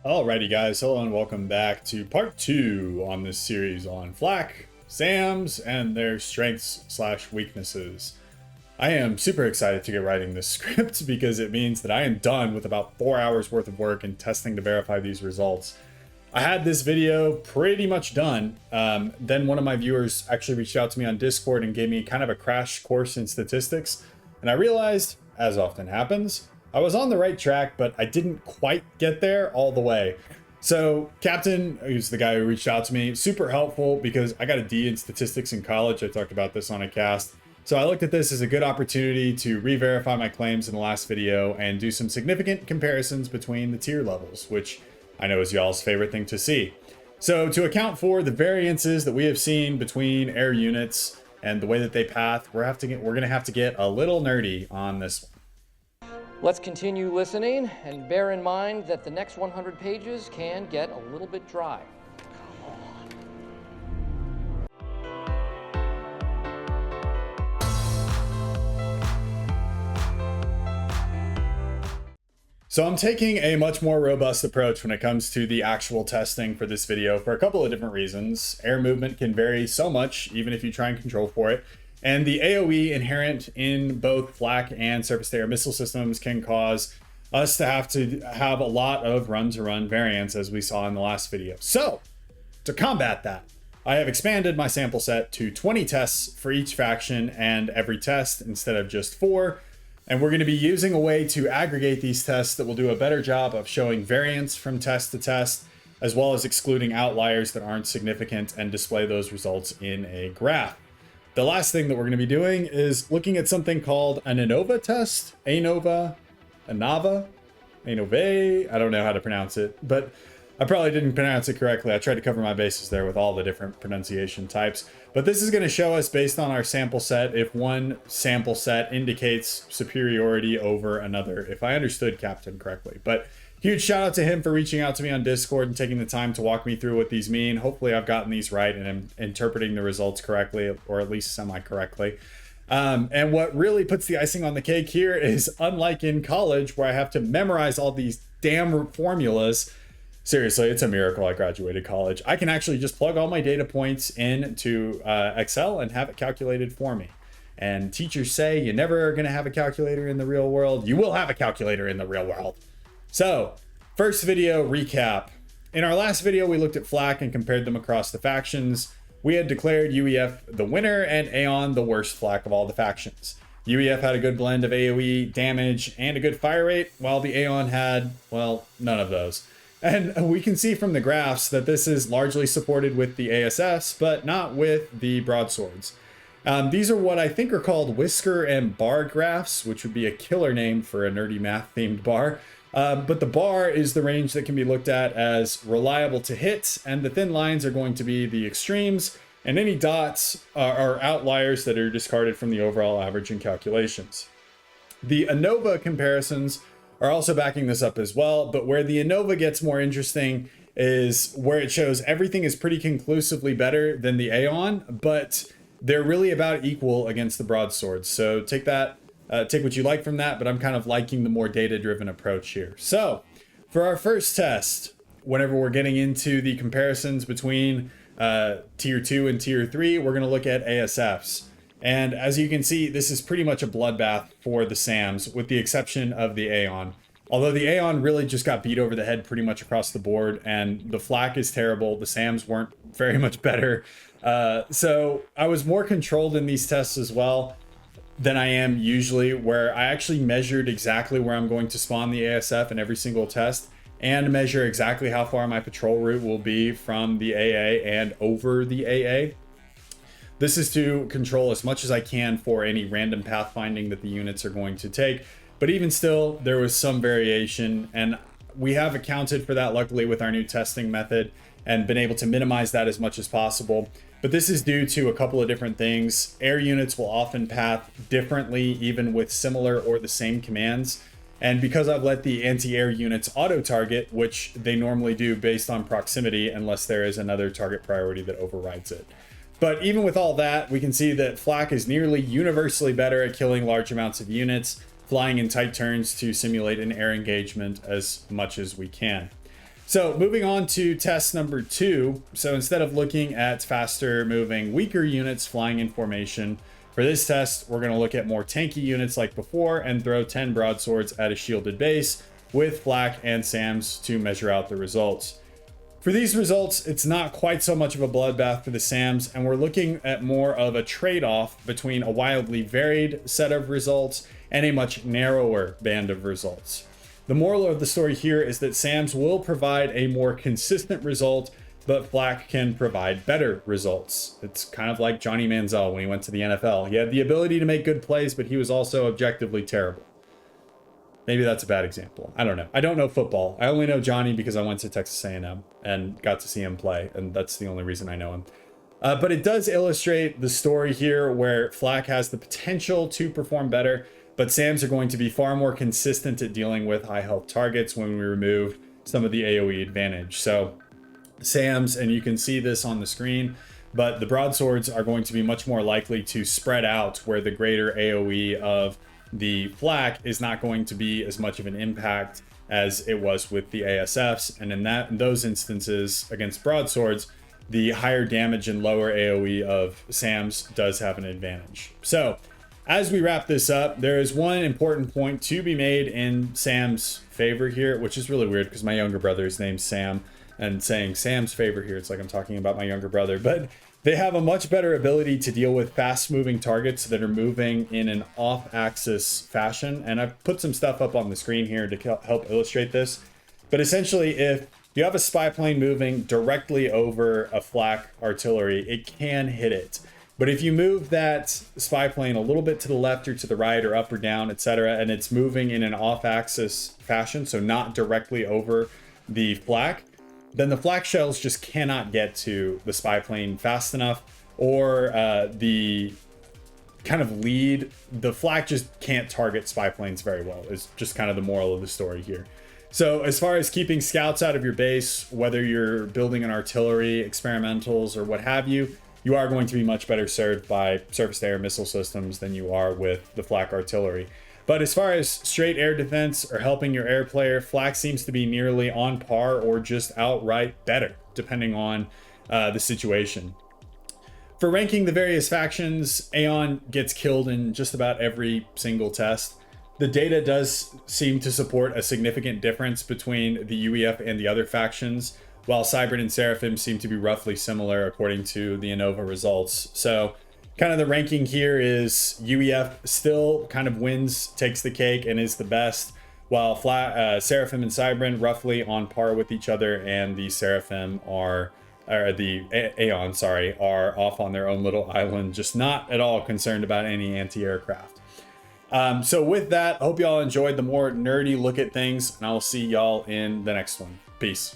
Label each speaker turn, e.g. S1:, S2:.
S1: Alrighty guys, hello and welcome back to part 2 on this series on flak, SAMs, and their strengths slash weaknesses. I am super excited to get writing this script because it means that I am done with about 4 hours worth of work and testing to verify these results. I had this video pretty much done. Then one of my viewers actually reached out to me on Discord and gave me kind of a crash course in statistics. And I realized, as often happens, I was on the right track, but I didn't quite get there all the way. So Captain, who's the guy who reached out to me, super helpful because I got a D in statistics in college. I talked about this on a cast. So I looked at this as a good opportunity to re-verify my claims in the last video and do some significant comparisons between the tier levels, which I know is y'all's favorite thing to see. So to account for the variances that we have seen between air units and the way that they path, we're gonna have to get a little nerdy on this one.
S2: Let's continue listening and bear in mind that the next 100 pages can get a little bit dry.
S1: So I'm taking a much more robust approach when it comes to the actual testing for this video for a couple of different reasons. Air movement can vary so much, even if you try and control for it. And the AoE inherent in both flak and surface-to-air missile systems can cause us to have a lot of run-to-run variance, as we saw in the last video. So, to combat that, I have expanded my sample set to 20 tests for each faction and every test instead of just 4. And we're going to be using a way to aggregate these tests that will do a better job of showing variance from test to test, as well as excluding outliers that aren't significant and display those results in a graph. The last thing that we're going to be doing is looking at something called an ANOVA test. ANOVA, I don't know how to pronounce it, but I probably didn't pronounce it correctly. I tried to cover my bases there with all the different pronunciation types. But this is going to show us, based on our sample set, if one sample set indicates superiority over another, if I understood Captain correctly. But huge shout out to him for reaching out to me on Discord and taking the time to walk me through what these mean. Hopefully I've gotten these right and am interpreting the results correctly, or at least semi-correctly. And what really puts the icing on the cake here is, unlike in college where I have to memorize all these damn formulas, seriously, it's a miracle I graduated college. I can actually just plug all my data points into Excel and have it calculated for me. And teachers say you're never going to have a calculator in the real world. You will have a calculator in the real world. So, first video recap. In our last video, we looked at flak and compared them across the factions. We had declared UEF the winner and Aeon the worst flak of all the factions. UEF had a good blend of AoE, damage, and a good fire rate, while the Aeon had, well, none of those. And we can see from the graphs that this is largely supported with the ASS, but not with the broadswords. These are what I think are called whisker and bar graphs, which would be a killer name for a nerdy math themed bar. But the bar is the range that can be looked at as reliable to hit, and the thin lines are going to be the extremes, and any dots are outliers that are discarded from the overall average in calculations. The ANOVA comparisons are also backing this up as well, but where the ANOVA gets more interesting is where it shows everything is pretty conclusively better than the Aeon, but they're really about equal against the broadswords. So take what you like from that, but I'm kind of liking the more data-driven approach here. So for our first test, whenever we're getting into the comparisons between tier 2 and tier 3, we're going to look at ASFs. And as you can see, this is pretty much a bloodbath for the SAMs, with the exception of the Aeon. Although the Aeon really just got beat over the head pretty much across the board, and the flak is terrible, the SAMs weren't very much better. So I was more controlled in these tests as well than I am usually, where I actually measured exactly where I'm going to spawn the ASF in every single test, and measure exactly how far my patrol route will be from the AA and over the AA. This is to control as much as I can for any random pathfinding that the units are going to take. But even still, there was some variation, and we have accounted for that luckily with our new testing method and been able to minimize that as much as possible. But this is due to a couple of different things. Air units will often path differently, even with similar or the same commands. And because I've let the anti-air units auto-target, which they normally do based on proximity unless there is another target priority that overrides it. But even with all that, we can see that flak is nearly universally better at killing large amounts of units, flying in tight turns to simulate an air engagement as much as we can. So moving on to test number 2. So instead of looking at faster moving, weaker units flying in formation, for this test, we're going to look at more tanky units like before and throw 10 broadswords at a shielded base with flak and SAMs to measure out the results. For these results, it's not quite so much of a bloodbath for the SAMs, and we're looking at more of a trade-off between a wildly varied set of results and a much narrower band of results. The moral of the story here is that SAMs will provide a more consistent result, but flak can provide better results. It's kind of like Johnny Manziel when he went to the NFL. He had the ability to make good plays, but he was also objectively terrible. Maybe that's a bad example. I don't know. I don't know football. I only know Johnny because I went to Texas A&M and got to see him play, and that's the only reason I know him. But it does illustrate the story here where flak has the potential to perform better, but SAMs are going to be far more consistent at dealing with high health targets when we remove some of the AoE advantage. So SAMs, and you can see this on the screen, but the broadswords are going to be much more likely to spread out, where the greater AoE of the flak is not going to be as much of an impact as it was with the ASFs. And in those instances against broadswords, the higher damage and lower AoE of SAMs does have an advantage. So as we wrap this up, there is one important point to be made in Sam's favor here, which is really weird because my younger brother is named Sam, and saying Sam's favor here, it's like I'm talking about my younger brother, but they have a much better ability to deal with fast moving targets that are moving in an off axis fashion. And I've put some stuff up on the screen here to help illustrate this. But essentially, if you have a spy plane moving directly over a flak artillery, it can hit it. But if you move that spy plane a little bit to the left or to the right or up or down, etc., and it's moving in an off-axis fashion, so not directly over the flak, then the flak shells just cannot get to the spy plane fast enough, or the kind of lead. The flak just can't target spy planes very well, is just kind of the moral of the story here. So as far as keeping scouts out of your base, whether you're building an artillery, experimentals, or what have you, you are going to be much better served by surface-to-air missile systems than you are with the flak artillery. But as far as straight air defense or helping your air player, flak seems to be nearly on par or just outright better, depending on the situation. For ranking the various factions, Aeon gets killed in just about every single test. The data does seem to support a significant difference between the UEF and the other factions, while Cybrid and Seraphim seem to be roughly similar according to the ANOVA results. So kind of the ranking here is UEF still kind of wins, takes the cake, and is the best, while Seraphim and Cybrid roughly on par with each other, and the Seraphim are, or the Aeon, sorry, are off on their own little island, just not at all concerned about any anti-aircraft. So with that, I hope y'all enjoyed the more nerdy look at things, and I'll see y'all in the next one. Peace.